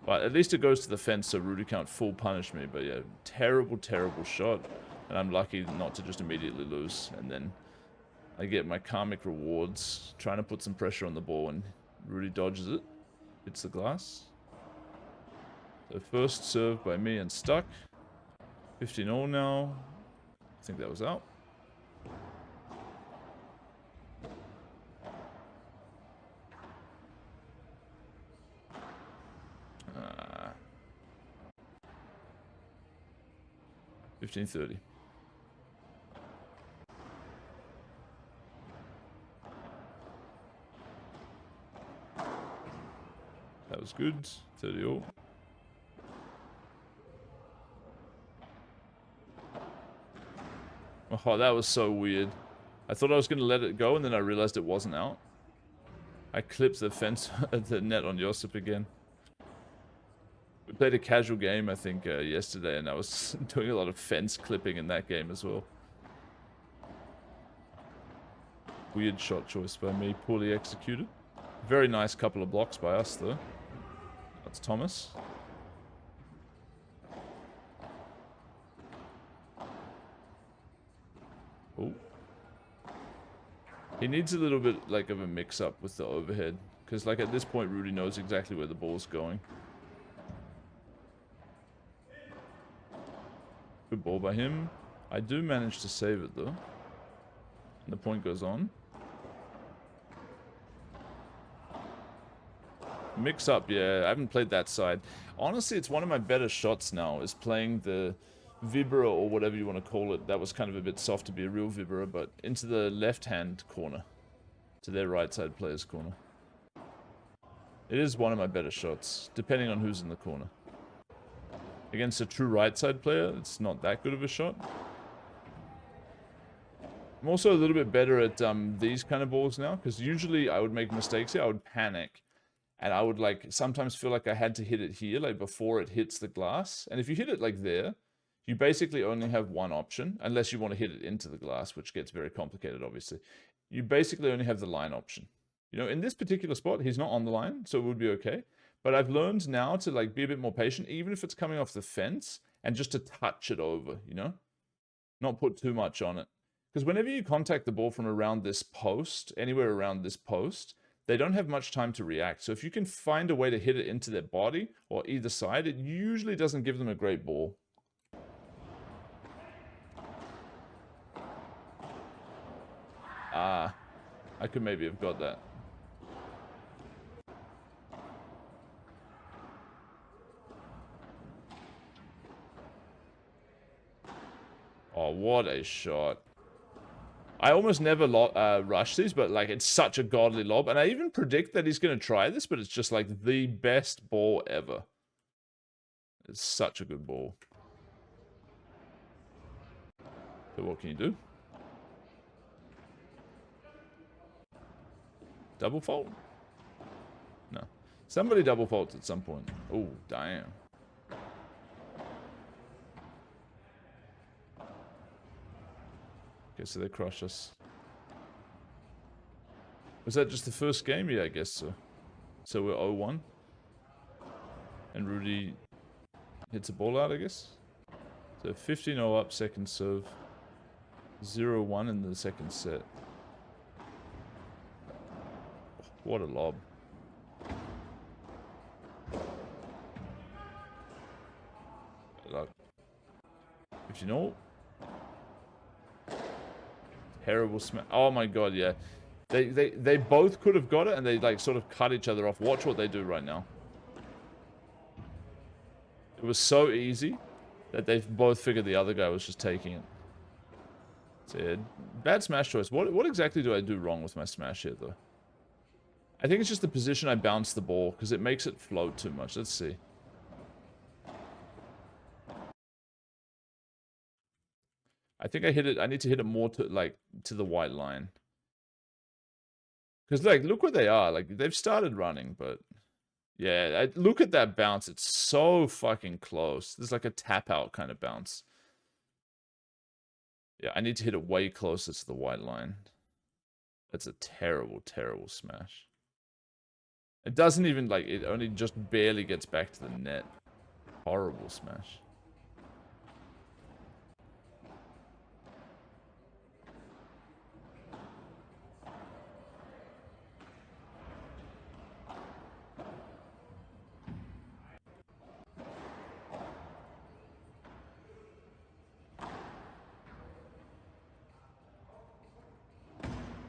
But at least it goes to the fence so Rudy can't full punish me. But yeah, terrible, terrible shot. And I'm lucky not to just immediately lose. And then I get my karmic rewards, trying to put some pressure on the ball, and Rudy dodges it. Hits the glass. So first serve by me and stuck. 15-all now. I think that was out. Uh, 15-30. That was good. 30-all. Oh, that was so weird. I thought I was going to let it go, and then I realized it wasn't out. I clipped the fence, the net on Josip again. We played a casual game, I think, yesterday, and I was doing a lot of fence clipping in that game as well. Weird shot choice by me, poorly executed. Very nice couple of blocks by us, though. That's Thomas. Oh. He needs a little bit, like, of a mix-up with the overhead. Because, like, at this point, Rudy knows exactly where the ball's going. Good ball by him. I do manage to save it, though. And the point goes on. Mix up, yeah. I haven't played that side. Honestly, it's one of my better shots now, is playing the Vibra, or whatever you want to call it. That was kind of a bit soft to be a real Vibra, but into the left-hand corner. To their right-side player's corner. It is one of my better shots, depending on who's in the corner. Against a true right-side player, it's not that good of a shot. I'm also a little bit better at these kind of balls now, because usually I would make mistakes here. I would panic. And I would, like, sometimes feel like I had to hit it here, like, before it hits the glass. And if you hit it, like, there, you basically only have one option, unless you want to hit it into the glass, which gets very complicated, obviously. You basically only have the line option. You know, in this particular spot, he's not on the line, so it would be okay. But I've learned now to, like, be a bit more patient, even if it's coming off the fence, and just to touch it over, you know? Not put too much on it. Because whenever you contact the ball from around this post, anywhere around this post, they don't have much time to react. So if you can find a way to hit it into their body or either side, it usually doesn't give them a great ball. Ah, I could maybe have got that. Oh, what a shot. I almost never rush these, but, like, it's such a godly lob. And I even predict that he's going to try this, but it's just, like, the best ball ever. It's such a good ball. So what can you do? Double fault? No. Somebody double faults at some point. Oh, damn. Okay, so they crush us. Was that just the first game? Yeah, I guess so. So we're 0-1. And Rudy hits a ball out, I guess. So 15-0 up, second serve. 0-1 in the second set. What a lob. Luck. 15-0. Terrible smash. Oh my god, yeah. They both could have got it, and they, like, sort of cut each other off. Watch what they do right now. It was so easy that they both figured the other guy was just taking it. So yeah, bad smash choice. What exactly do I do wrong with my smash here, though? I think it's just the position I bounce the ball, because it makes it float too much. Let's see. I think I hit it. I need to hit it more to, like, to the white line. Because, like, look where they are. Like, they've started running, but... Yeah, look at that bounce. It's so fucking close. There's like a tap-out kind of bounce. Yeah, I need to hit it way closer to the white line. That's a terrible, terrible smash. It doesn't even, like, it only just barely gets back to the net. Horrible smash.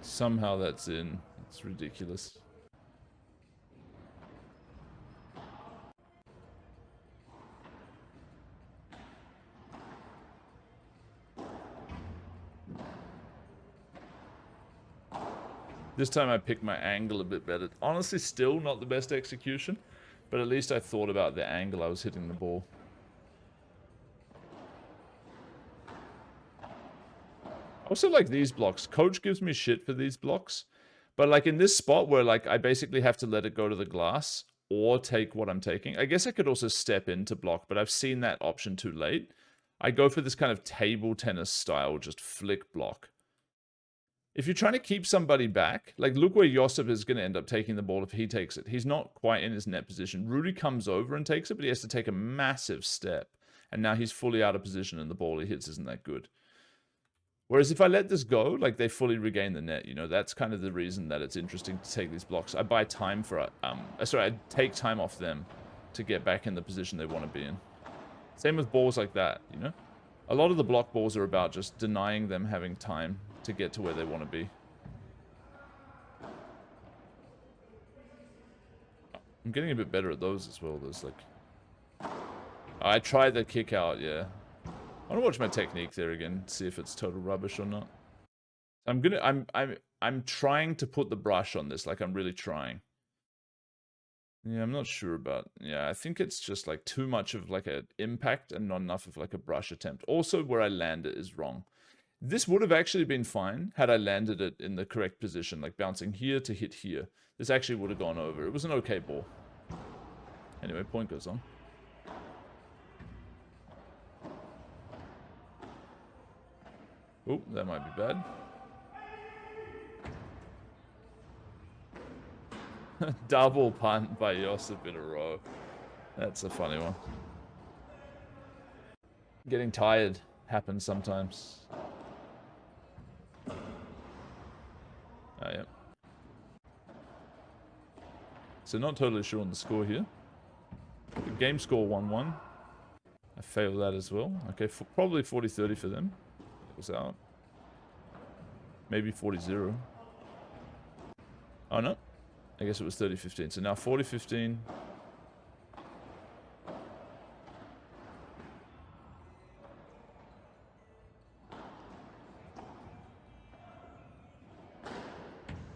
Somehow that's in. It's ridiculous. This time I picked my angle a bit better. Honestly, still not the best execution, but at least I thought about the angle I was hitting the ball. Also, like, these blocks. Coach gives me shit for these blocks. But, like, in this spot where, like, I basically have to let it go to the glass or take what I'm taking. I guess I could also step into block, but I've seen that option too late. I go for this kind of table tennis style, just flick block. If you're trying to keep somebody back, like, look where Josip is going to end up taking the ball if he takes it. He's not quite in his net position. Rudy comes over and takes it, but he has to take a massive step. And now he's fully out of position and the ball he hits isn't that good. Whereas if I let this go, like, they fully regain the net, you know, that's kind of the reason that it's interesting to take these blocks. I buy time for, I take time off them to get back in the position they want to be in. Same with balls like that, you know? A lot of the block balls are about just denying them having time to get to where they want to be. I'm getting a bit better at those as well. There's like... I tried the kick out, yeah. I want to watch my technique there again, see if it's total rubbish or not. I'm trying to put the brush on this, like I'm really trying. Yeah, I'm not sure about... Yeah, I think it's just like too much of like an impact and not enough of like a brush attempt. Also, where I land it is wrong. This would have actually been fine had I landed it in the correct position, like bouncing here to hit here. This actually would have gone over. It was an okay ball. Anyway, point goes on. Oh, that might be bad. Double punt by Josip in a row. That's a funny one. Getting tired happens sometimes. Oh, yeah. So not totally sure on the score here. The game score 1-1. I failed that as well. Okay, probably 40-30 for them. It was out. Maybe 40-0. Oh, no. I guess it was 30-15. So now 40-15.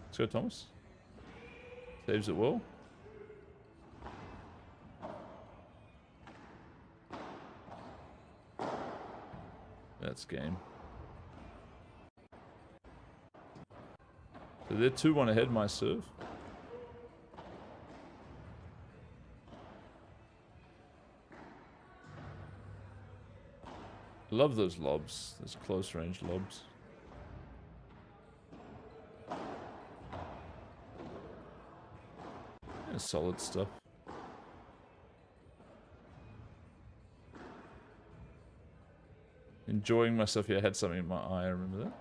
Let's go, Thomas. Saves it well. That's game. So they're 2-1 ahead, my serve. I love those lobs, those close range lobs. Yeah, solid stuff. Enjoying myself here. I had something in my eye, I remember that.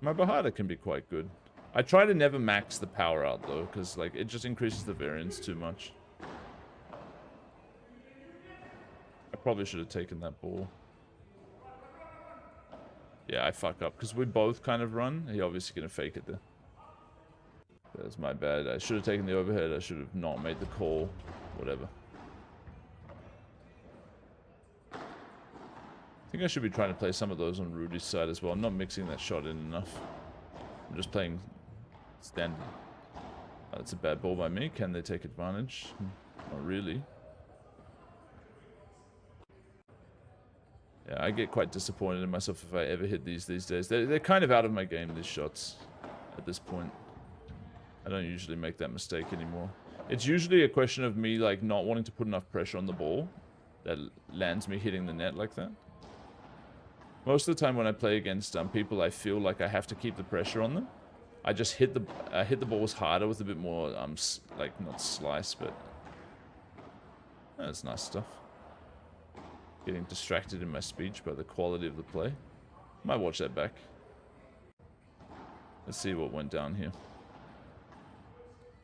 My Bahada can be quite good. I try to never max the power out though, because like it just increases the variance too much. I probably should have taken that ball. Yeah, I fuck up, because we both kind of run. He obviously gonna fake it there. That's my bad. I should have taken the overhead. I should have not made the call. Whatever. I think I should be trying to play some of those on Rudy's side as well. I'm not mixing that shot in enough. I'm just playing standard. Oh, that's a bad ball by me. Can they take advantage? Not really. I get quite disappointed in myself if I ever hit these days. They're kind of out of my game, these shots, at this point. I don't usually make that mistake anymore. It's usually a question of me, like, not wanting to put enough pressure on the ball that lands me hitting the net like that. Most of the time when I play against people, I feel like I have to keep the pressure on them. I just hit the balls harder with a bit more, like, not slice, but... That's nice stuff. Getting distracted in my speech by the quality of the play. Might watch that back. Let's see what went down here.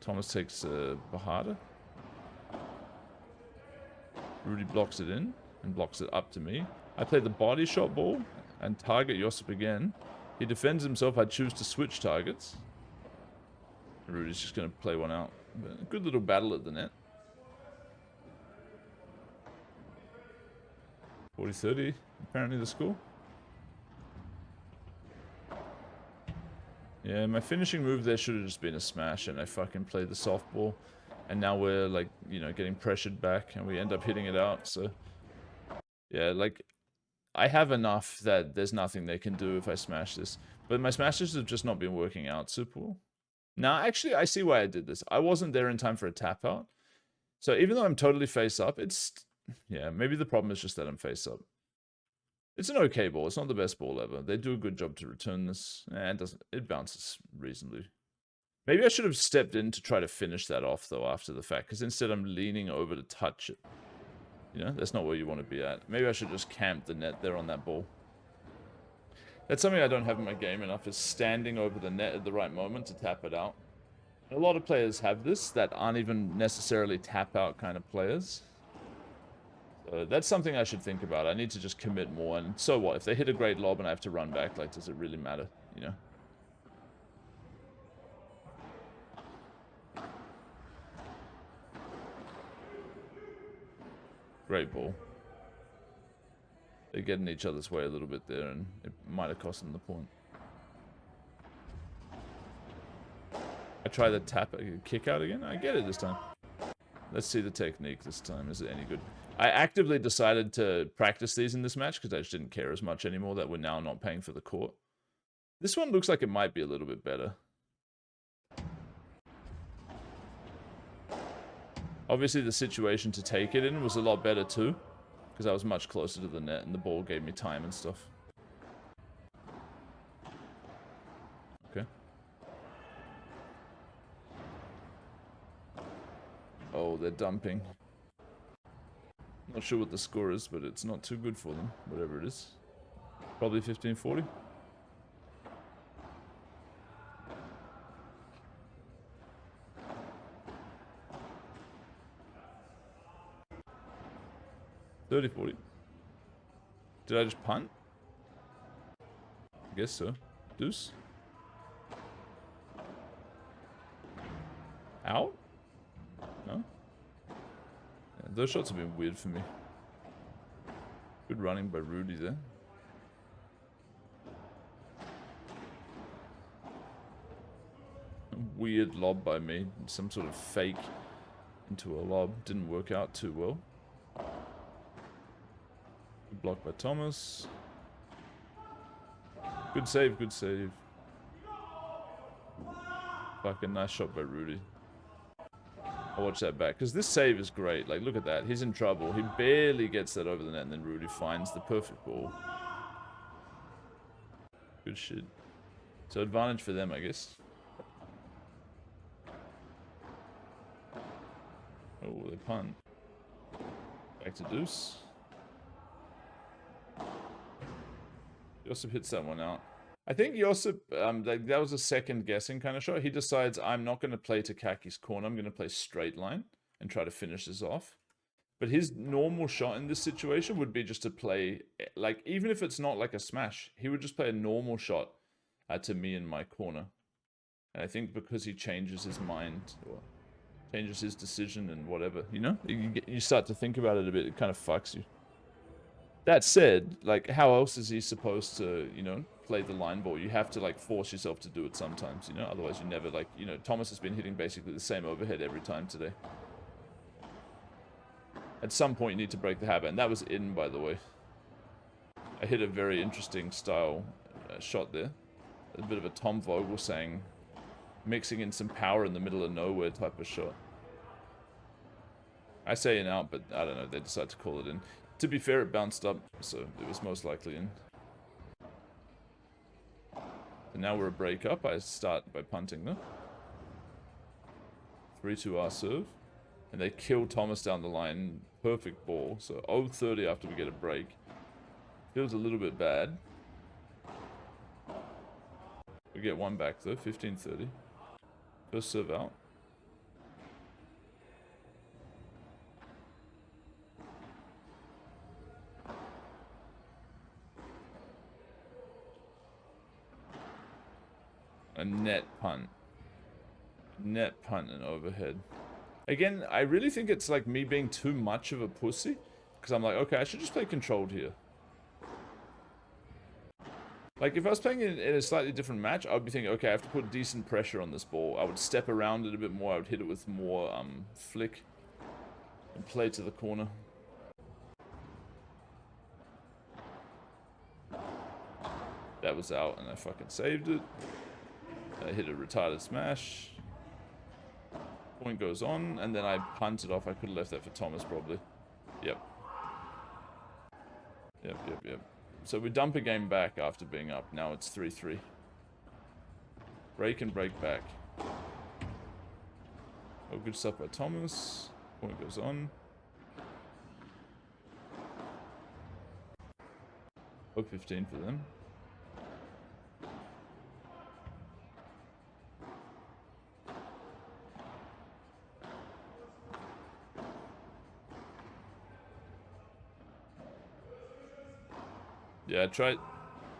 Thomas takes Bahada. Rudy blocks it in and blocks it up to me. I play the body shot ball and target Josip again. He defends himself. I choose to switch targets. Rudy's just going to play one out. But a good little battle at the net. 40-30, apparently the score. Yeah, my finishing move there should have just been a smash, and I fucking played the softball. And now we're, like, you know, getting pressured back, and we end up hitting it out, so... Yeah, like, I have enough that there's nothing they can do if I smash this. But my smashes have just not been working out super well. Now, actually, I see why I did this. I wasn't there in time for a tap out. So even though I'm totally face up, it's... Yeah, maybe the problem is just that I'm face up. It's an okay ball. It's not the best ball ever. They do a good job to return this. It bounces reasonably. Maybe I should have stepped in to try to finish that off, though, after the fact. Because instead I'm leaning over to touch it. You know, that's not where you want to be at. Maybe I should just camp the net there on that ball. That's something I don't have in my game enough, is standing over the net at the right moment to tap it out. And a lot of players have this that aren't even necessarily tap out kind of players. That's something I should think about. I need to just commit more. And so what? If they hit a great lob and I have to run back, like, does it really matter? You know? Great ball. They get in each other's way a little bit there, and it might have cost them the point. I try the tap kick out again. I get it this time. Let's see the technique this time. Is it any good? I actively decided to practice these in this match because I just didn't care as much anymore that we're now not paying for the court. This one looks like it might be a little bit better. Obviously, the situation to take it in was a lot better too, because I was much closer to the net and the ball gave me time and stuff. Okay. Oh, they're dumping. Not sure what the score is, but it's not too good for them, whatever it is. Probably 15-40. $30-40. Did I just punt? I guess so. Deuce. Out? No? Yeah, those shots have been weird for me. Good running by Rudy there. A weird lob by me. Some sort of fake into a lob. Didn't work out too well. Good block by Thomas. Good save, good save. Fucking nice shot by Rudy. I'll watch that back, because this save is great. Like, look at that. He's in trouble. He barely gets that over the net, and then Rudy finds the perfect ball. Good shit. So advantage for them, I guess. Oh, they punt. Back to deuce. Josip hits that one out. I think Josip, that was a second guessing kind of shot. He decides, I'm not going to play to Kaki's corner. I'm going to play straight line and try to finish this off. But his normal shot in this situation would be just to play, like, even if it's not like a smash, he would just play a normal shot to me in my corner. And I think because he changes his mind, or changes his decision and whatever, you know? You start to think about it a bit, it kind of fucks you. That said, like, how else is he supposed to, you know, play the line ball? You have to, like, force yourself to do it sometimes, you know? Otherwise you never, like, you know, Thomas has been hitting basically the same overhead every time today. At some point you need to break the habit, and that was in, by the way. I hit a very interesting style shot there. A bit of a Tom Vogel saying, mixing in some power in the middle of nowhere type of shot. I say in out, but I don't know, they decide to call it in. To be fair, it bounced up, so it was most likely in. So now we're a break up. I start by punting though. 3-2 our serve. And they kill Thomas down the line. Perfect ball. So 0-30 after we get a break. Feels a little bit bad. We get one back though, 15-30. First serve out. A net punt. Net punt and overhead. Again, I really think it's like me being too much of a pussy. Because I'm like, okay, I should just play controlled here. Like, if I was playing in a slightly different match, I would be thinking, okay, I have to put decent pressure on this ball. I would step around it a bit more. I would hit it with more flick. And play to the corner. That was out, and I fucking saved it. I hit a retarded smash. Point goes on, and then I punted off. I could have left that for Thomas, probably. Yep. Yep. So we dump a game back after being up. Now it's 3-3. Break and break back. Oh, good stuff by Thomas. Point goes on. Oh, 15 for them. Yeah, I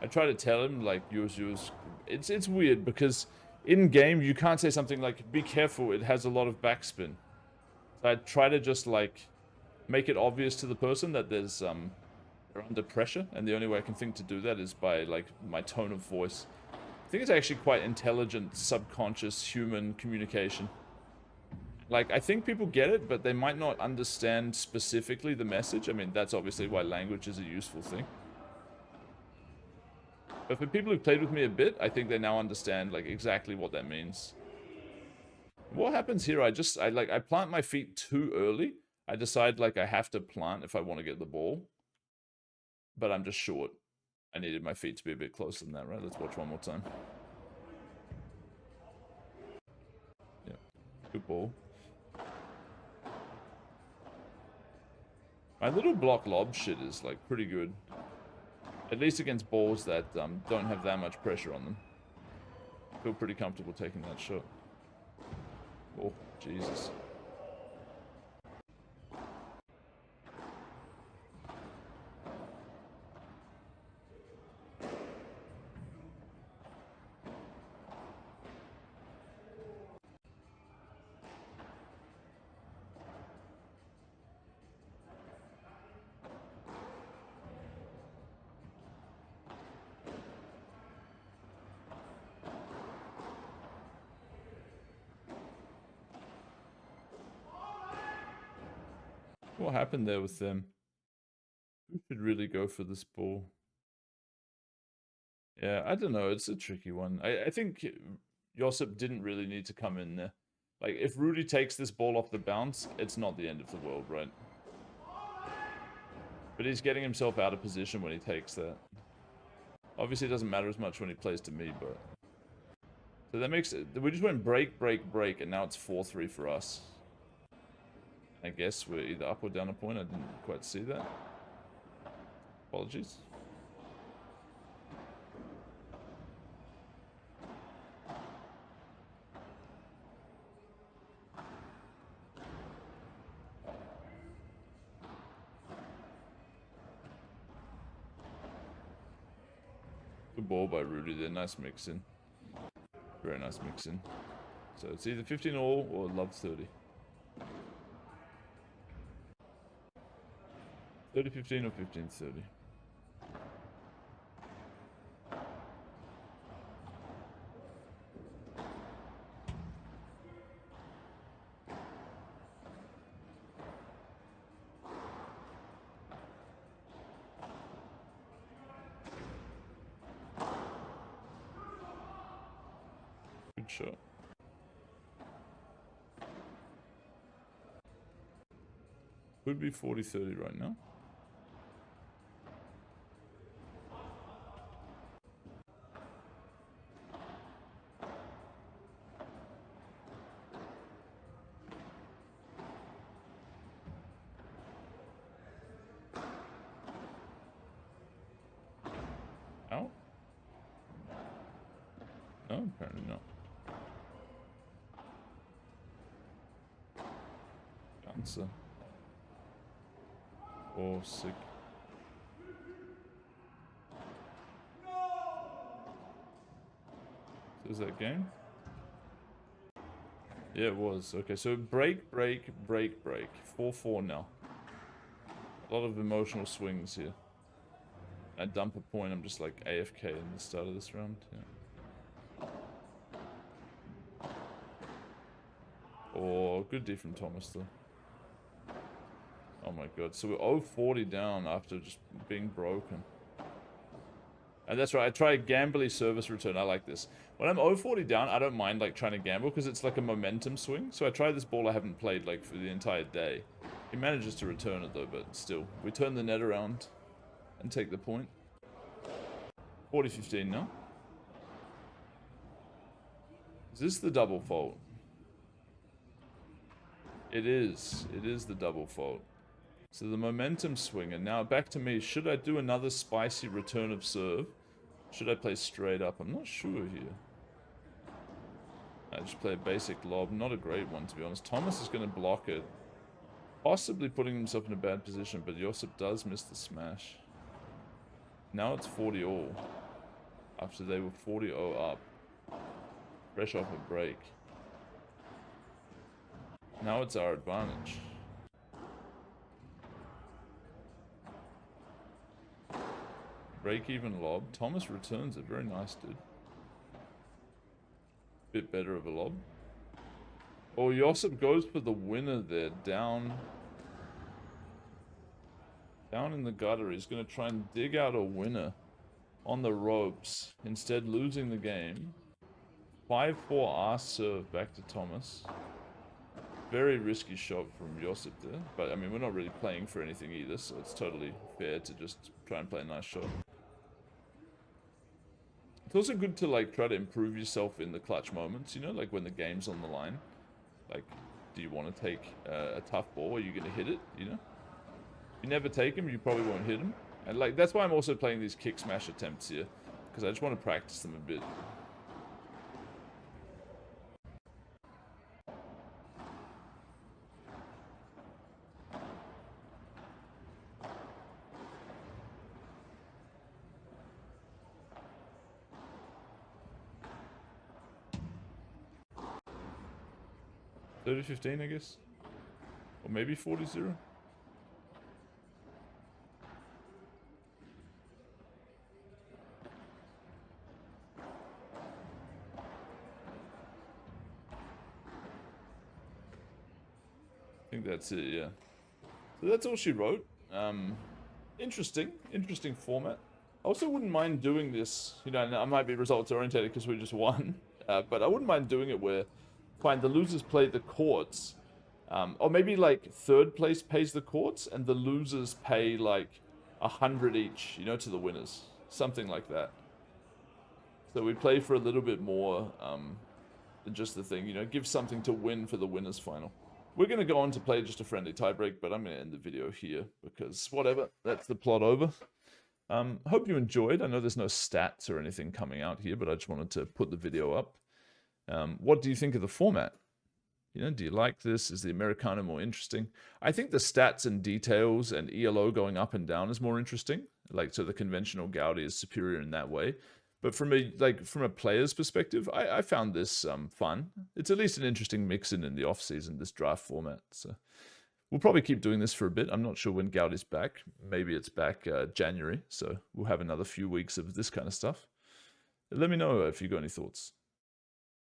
try to tell him, like, use. It's weird, because in game, you can't say something like, be careful, it has a lot of backspin. So I try to just, like, make it obvious to the person that there's, they're under pressure, and the only way I can think to do that is by, like, my tone of voice. I think it's actually quite intelligent, subconscious, human communication. Like, I think people get it, but they might not understand specifically the message. I mean, that's obviously why language is a useful thing. But for people who've played with me a bit, I think they now understand, like, exactly what that means. What happens here, I plant my feet too early. I decide, like, I have to plant if I want to get the ball. But I'm just short. I needed my feet to be a bit closer than that, right? Let's watch one more time. Yeah, good ball. My little block lob shit is, like, pretty good. At least against balls that don't have that much pressure on them. I feel pretty comfortable taking that shot. Oh, Jesus. What happened there with them? Who should really go for this ball? Yeah, I don't know. It's a tricky one. I think Josip didn't really need to come in there. Like, if Rudy takes this ball off the bounce, it's not the end of the world, right? But he's getting himself out of position when he takes that. Obviously, it doesn't matter as much when he plays to me, but... So that makes it... We just went break, break, break, and now it's 4-3 for us. I guess we're either up or down a point. I didn't quite see that. Apologies. Good ball by Rudy there. Nice mix-in. Very nice mix-in. So it's either 15 all or love 30. 30-15 or 15-30. Good shot. Could be 40-30 right now. Out? No, apparently not. Answer. Oh, sick. So is that game? Yeah, it was. Okay, so break, break, break, break. 4-4 now. A lot of emotional swings here. I dump a point, I'm just like AFK in the start of this round. Yeah. Oh, good D from Thomas though. Oh my god, so we're 0-40 down after just being broken. And that's right, I try a gambly service return, I like this. When I'm 0-40 down, I don't mind like trying to gamble because it's like a momentum swing. So I try this ball I haven't played like for the entire day. He manages to return it though, but still. We turn the net around and take the point. 40-15 now. Is this the double fault? It is. It is the double fault. So the momentum swing, and now back to me. Should I do another spicy return of serve? Should I play straight up? I'm not sure here. I just play a basic lob. Not a great one, to be honest. Thomas is going to block it. Possibly putting himself in a bad position, but Josip does miss the smash. Now it's 40-all. After they were 40-0 up. Fresh off a break. Now it's our advantage. Break-even lob. Thomas returns it. Very nice, dude. Bit better of a lob. Oh, Josip goes for the winner there. Down in the gutter. He's going to try and dig out a winner on the ropes. Instead, losing the game. 5-4 arse serve back to Thomas. Very risky shot from Josip there. But, I mean, we're not really playing for anything either, so it's totally fair to just try and play a nice shot. It's also good to, like, try to improve yourself in the clutch moments, you know? Like, when the game's on the line. Like, do you want to take a tough ball? Are you going to hit it, you know? If you never take him, you probably won't hit him. And, like, that's why I'm also playing these kick smash attempts here. Because I just want to practice them a bit. $30-15, I guess. Or maybe 40-0. I think that's it, yeah. So that's all she wrote. Interesting format. I also wouldn't mind doing this, you know, I might be results oriented because we just won, but I wouldn't mind doing it where, fine, the losers play the courts, or maybe like third place pays the courts and the losers pay like 100 each, you know, to the winners, something like that. So we play for a little bit more than just the thing, you know, give something to win for the winners final. We're going to go on to play just a friendly tiebreak, but I'm going to end the video here because whatever, that's the plot over. Hope you enjoyed. I know there's no stats or anything coming out here, but I just wanted to put the video up. What do you think of the format? You know, do you like this? Is the Americano more interesting? I think the stats and details and ELO going up and down is more interesting. Like, so the conventional Gaudi is superior in that way. But from a player's perspective, I found this fun. It's at least an interesting mix in the off-season, this draft format. So we'll probably keep doing this for a bit. I'm not sure when Gaudi's back. Maybe it's back January. So we'll have another few weeks of this kind of stuff. Let me know if you got any thoughts.